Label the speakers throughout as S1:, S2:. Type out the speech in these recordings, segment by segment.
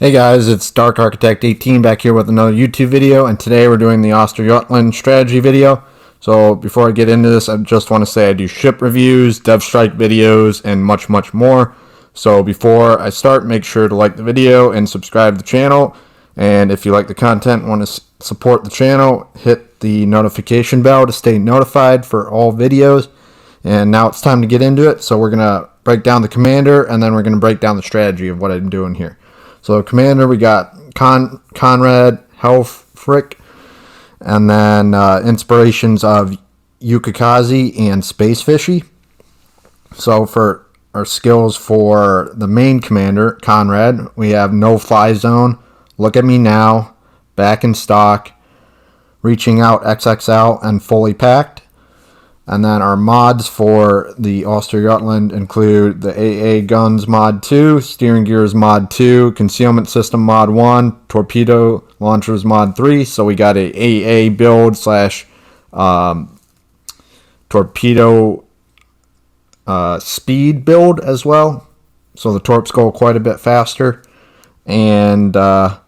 S1: Hey guys, it's Dark Architect 18 back here with another YouTube video, and today we're doing the Ostergotland strategy video. So before I get into this, I just want to say I do ship reviews, dev strike videos, and much more. So before I start, make sure to like the video and subscribe to the channel. And if you like the content and want to support the channel, hit the notification bell to stay notified for all videos. And now it's time to get into it. So we're going to break down the commander, and then we're going to break down the strategy of what I'm doing here. So commander, we got Conrad, Helfrich, and then inspirations of Yukikaze and Space Fishy. So for our skills for the main commander, Conrad, we have No Fly Zone, Look at Me Now, Back in Stock, Reaching Out XXL, and Fully Packed. And then our mods for the Ostergotland include the AA Guns Mod 2, Steering Gears Mod 2, Concealment System Mod 1, Torpedo Launchers Mod 3. So we got a AA build slash torpedo speed build as well. So the torps go quite a bit faster. And yeah,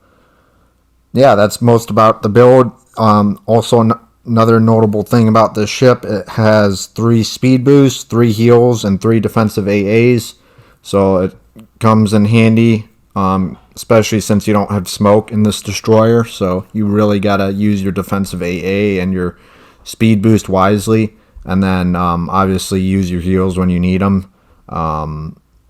S1: that's most about the build. Also, another notable thing about this ship, it has 3 speed boosts, 3 heals, and 3 defensive AAs. So it comes in handy, especially since you don't have smoke in this destroyer. So you really got to use your defensive AA and your speed boost wisely. And then obviously use your heals when you need them.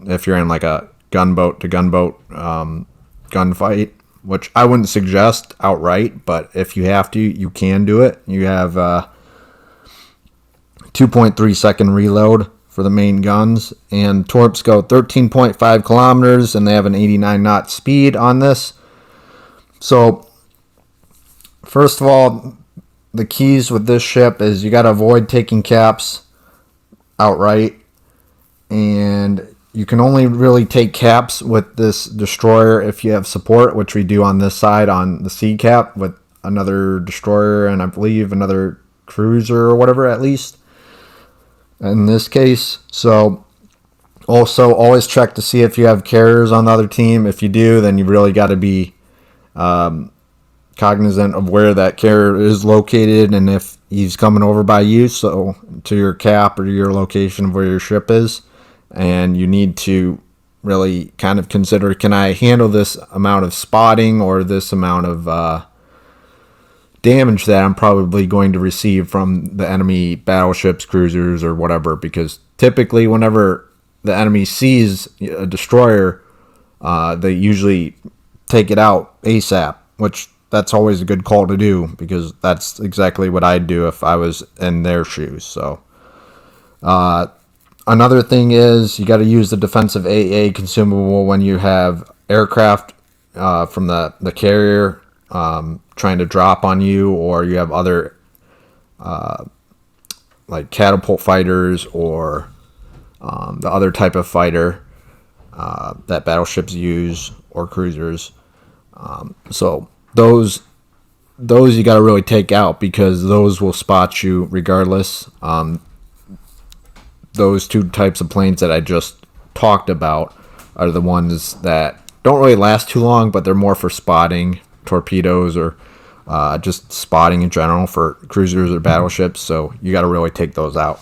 S1: If you're in like a gunboat to gunboat gunfight, which I wouldn't suggest outright, but if you have to, you can do it. You have 2.3 second reload for the main guns, and torps go 13.5 kilometers, and they have an 89 knot speed on this. So first of all, the keys with this ship is you got to avoid taking caps outright, and you can only really take caps with this destroyer if you have support, which we do on this side on the sea cap with another destroyer and I believe another cruiser or whatever, at least in this case. So also always check to see if you have carriers on the other team. If you do, then you really got to be cognizant of where that carrier is located and if he's coming over by you, so to your cap or your location of where your ship is. And you need to really kind of consider, can I handle this amount of spotting or this amount of damage that I'm probably going to receive from the enemy battleships, cruisers, or whatever. Because typically whenever the enemy sees a destroyer, they usually take it out ASAP, which that's always a good call to do, because that's exactly what I'd do if I was in their shoes. So another thing is you got to use the defensive AA consumable when you have aircraft from the carrier trying to drop on you, or you have other like catapult fighters or the other type of fighter that battleships use or cruisers. So those you got to really take out, because those will spot you regardless. Those 2 types of planes that I just talked about are the ones that don't really last too long, but they're more for spotting torpedoes or just spotting in general for cruisers or battleships. So you got to really take those out.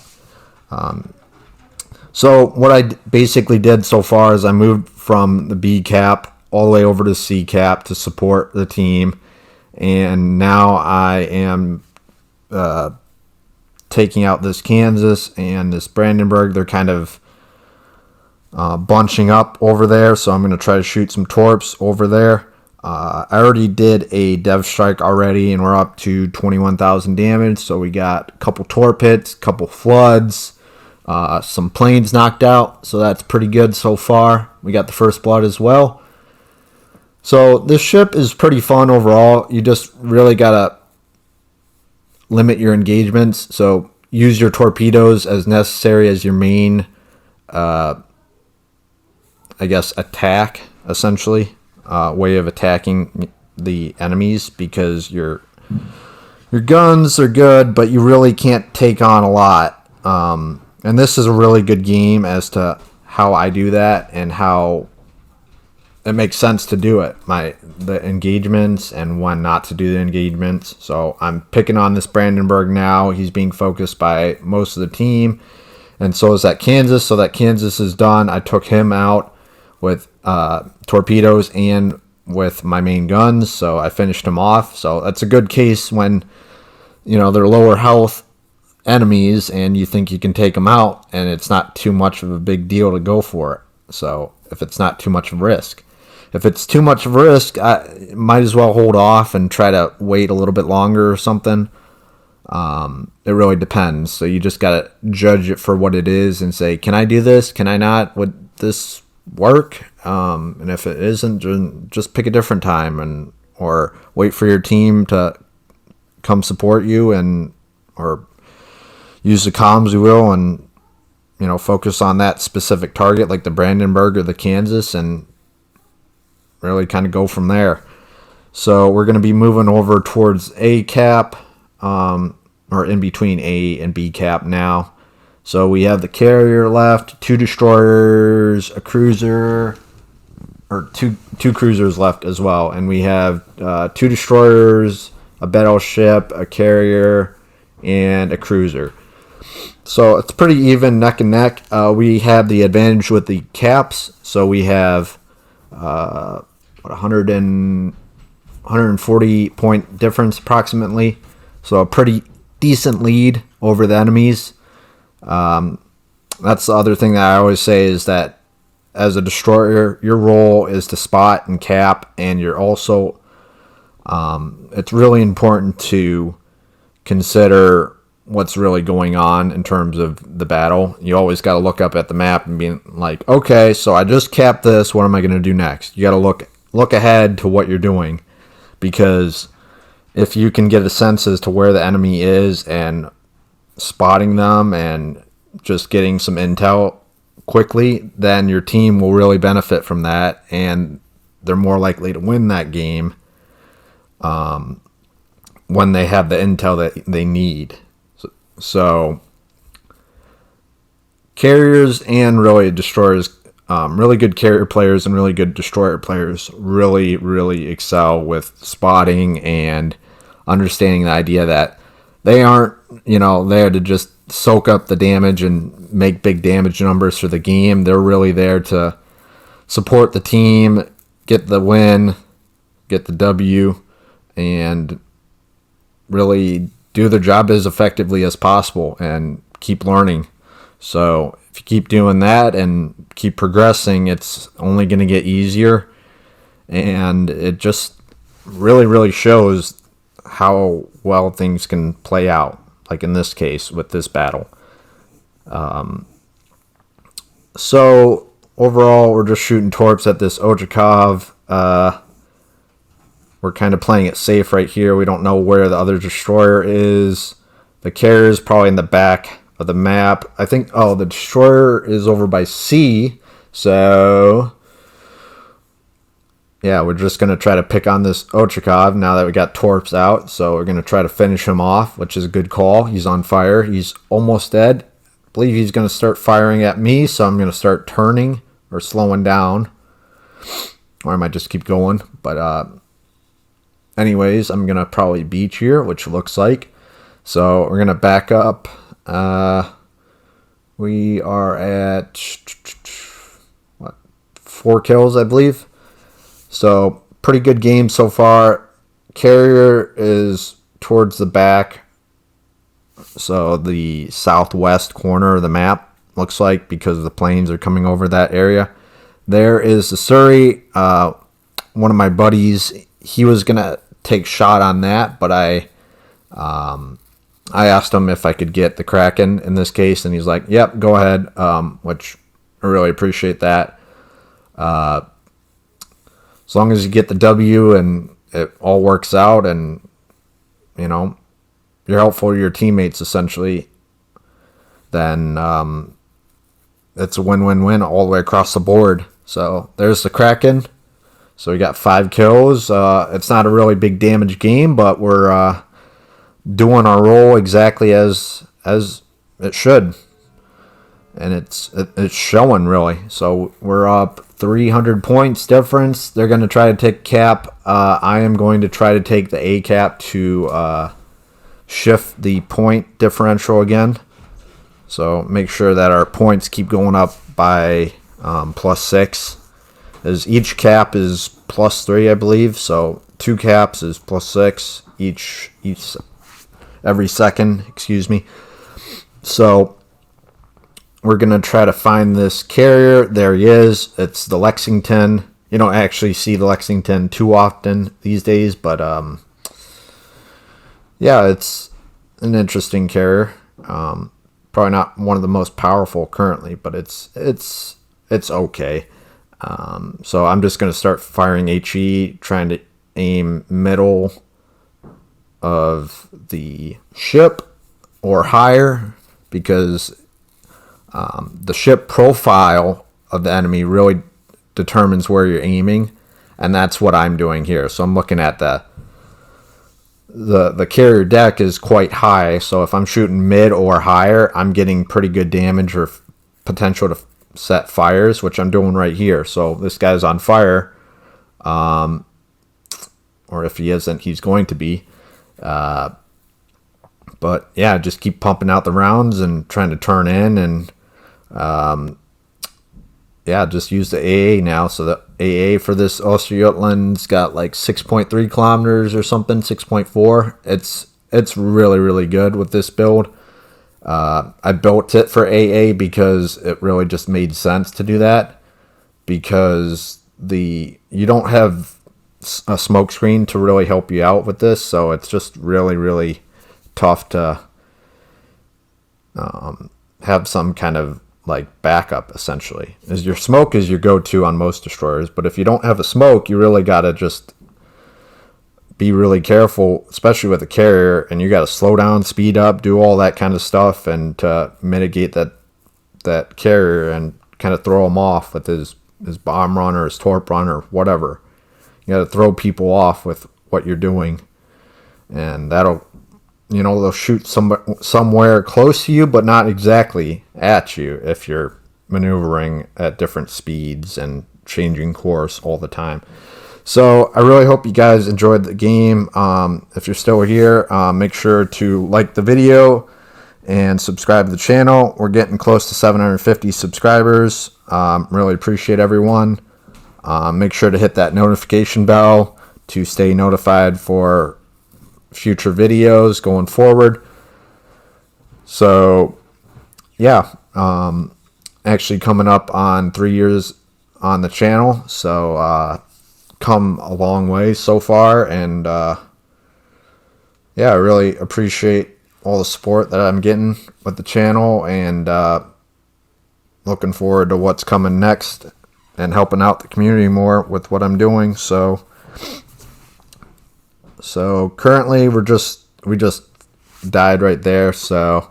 S1: So what I basically did so far is I moved from the B cap all the way over to C cap to support the team. And now I am taking out this Kansas and this Brandenburg. They're kind of bunching up over there, so I'm going to try to shoot some torps over there. I already did a dev strike already, and we're up to 21,000 damage. So we got a couple torp hits, couple floods, some planes knocked out, so that's pretty good so far. We got the first blood as well. So this ship is pretty fun overall. You just really gotta limit your engagements, so use your torpedoes as necessary as your main I guess attack, essentially way of attacking the enemies, because your guns are good, but you really can't take on a lot. And this is a really good game as to how I do that and how it makes sense to do it. The engagements and when not to do the engagements. So I'm picking on this Brandenburg now. He's being focused by most of the team, and so is that Kansas. So that Kansas is done. I took him out with torpedoes and with my main guns, so I finished him off. So that's a good case when they're lower health enemies and you think you can take them out, and it's not too much of a big deal to go for it. So if it's not too much of a risk. If it's too much of a risk, I might as well hold off and try to wait a little bit longer or something. It really depends. So you just got to judge it for what it is and say, can I do this? Can I not? Would this work? And if it isn't, just pick a different time or wait for your team to come support you or use the comms you will and focus on that specific target like the Brandenburg or the Kansas and really kind of go from there. So we're going to be moving over towards A cap, or in between A and B cap now. So we have the carrier left, 2 destroyers, a cruiser, or two cruisers left as well. And we have 2 destroyers, a battleship, a carrier, and a cruiser. So it's pretty even, neck and neck. We have the advantage with the caps. So we have 140 point difference approximately. So a pretty decent lead over the enemies. That's the other thing that I always say is that as a destroyer, your role is to spot and cap, and you're also it's really important to consider what's really going on in terms of the battle. You always got to look up at the map and be like, okay, so I just capped this. What am I going to do next? You got to look ahead to what you're doing, because if you can get a sense as to where the enemy is and spotting them and just getting some intel quickly, then your team will really benefit from that, and they're more likely to win that game when they have the intel that they need. So carriers and really destroyers, really good carrier players and really good destroyer players really, really excel with spotting and understanding the idea that they aren't, there to just soak up the damage and make big damage numbers for the game. They're really there to support the team, get the win, get the W, and really do their job as effectively as possible and keep learning. So if you keep doing that and keep progressing, it's only going to get easier, and it just really, really shows how well things can play out, like in this case with this battle. So overall, we're just shooting torps at this Ostrogotland. We're kind of playing it safe right here. We don't know where the other destroyer is. The carrier is probably in the back of the map. I think, the destroyer is over by C. So, yeah, we're just going to try to pick on this Ostrogotland now that we got torps out. So we're going to try to finish him off, which is a good call. He's on fire. He's almost dead. I believe he's going to start firing at me, so I'm going to start turning or slowing down. Or I might just keep going. But, anyways, I'm going to probably beach here, which looks like. So we're going to back up. We are at 4 kills, I believe. So pretty good game so far. Carrier is towards the back. So the southwest corner of the map looks like, because the planes are coming over that area. There is the Surrey. One of my buddies, he was going to take shot on that, but I asked him if I could get the Kraken in this case, and he's like, yep, go ahead, which I really appreciate that. As long as you get the W and it all works out and, you're helpful to your teammates essentially, then it's a win-win-win all the way across the board. So there's the Kraken. So we got 5 kills. It's not a really big damage game, but we're doing our role exactly as it should, and it's showing really. So we're up 300 points difference. They're going to try to take cap. I am going to try to take the A cap to shift the point differential again. So make sure that our points keep going up by +6. As each cap is +3, I believe. So 2 caps is +6 each every second. Excuse me. So we're going to try to find this carrier. There he is. It's the Lexington. You don't actually see the Lexington too often these days, but yeah, it's an interesting carrier. Probably not one of the most powerful currently, but it's okay. So I'm just going to start firing HE, trying to aim middle of the ship or higher, because the ship profile of the enemy really determines where you're aiming, and that's what I'm doing here. So I'm looking at the carrier deck is quite high, so if I'm shooting mid or higher, I'm getting pretty good damage or potential to set fires, which I'm doing right here. So this guy's on fire, or if he isn't, he's going to be. But yeah, just keep pumping out the rounds and trying to turn in, and yeah, just use the AA now. So the AA for this Ostergotland's got like 6.3 kilometers or something, 6.4. It's really, really good with this build. I built it for AA because it really just made sense to do that, because you don't have a smoke screen to really help you out with this, so it's just really, really tough to have some kind of like backup. Essentially, is your smoke is your go-to on most destroyers, but if you don't have a smoke, you really got to just be really careful, especially with a carrier, and you got to slow down, speed up, do all that kind of stuff, and to mitigate that carrier and kind of throw him off with his bomb run or his torp run or whatever. You got to throw people off with what you're doing, and that'll, they'll shoot somewhere close to you, but not exactly at you if you're maneuvering at different speeds and changing course all the time. So I really hope you guys enjoyed the game. If you're still here, make sure to like the video and subscribe to the channel. We're getting close to 750 subscribers. Really appreciate everyone. Make sure to hit that notification bell to stay notified for future videos going forward. So yeah, actually coming up on 3 years on the channel, so come a long way so far, and yeah, I really appreciate all the support that I'm getting with the channel, and looking forward to what's coming next and helping out the community more with what I'm doing. So currently we just died right there, so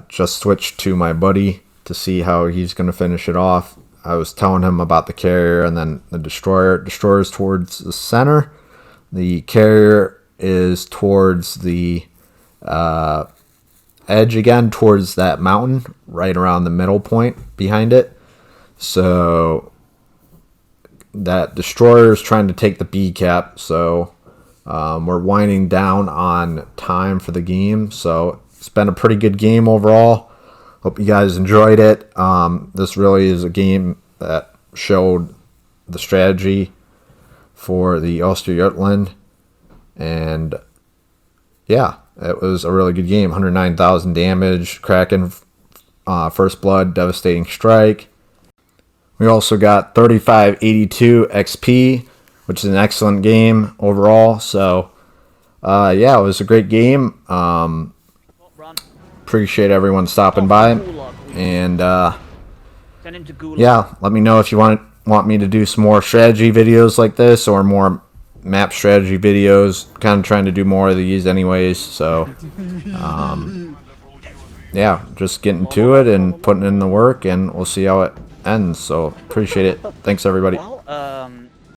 S1: just switched to my buddy to see how he's going to finish it off. I was telling him about the carrier and then the destroyer. Destroyer's towards the center. The carrier is towards the edge again, towards that mountain, right around the middle point behind it. So that destroyer is trying to take the B cap, so we're winding down on time for the game. So it's been a pretty good game overall. Hope you guys enjoyed it. This really is a game that showed the strategy for the Ostergotland, and yeah, it was a really good game. 109,000 damage, Kraken, first blood, devastating strike. We also got 3582 XP, which is an excellent game overall. So yeah, it was a great game. Appreciate everyone stopping by, and yeah, let me know if you want me to do some more strategy videos like this, or more map strategy videos. Kind of trying to do more of these anyways, so yeah, just getting to it and putting in the work, and we'll see how it ends. So appreciate it. Thanks everybody.
S2: Well,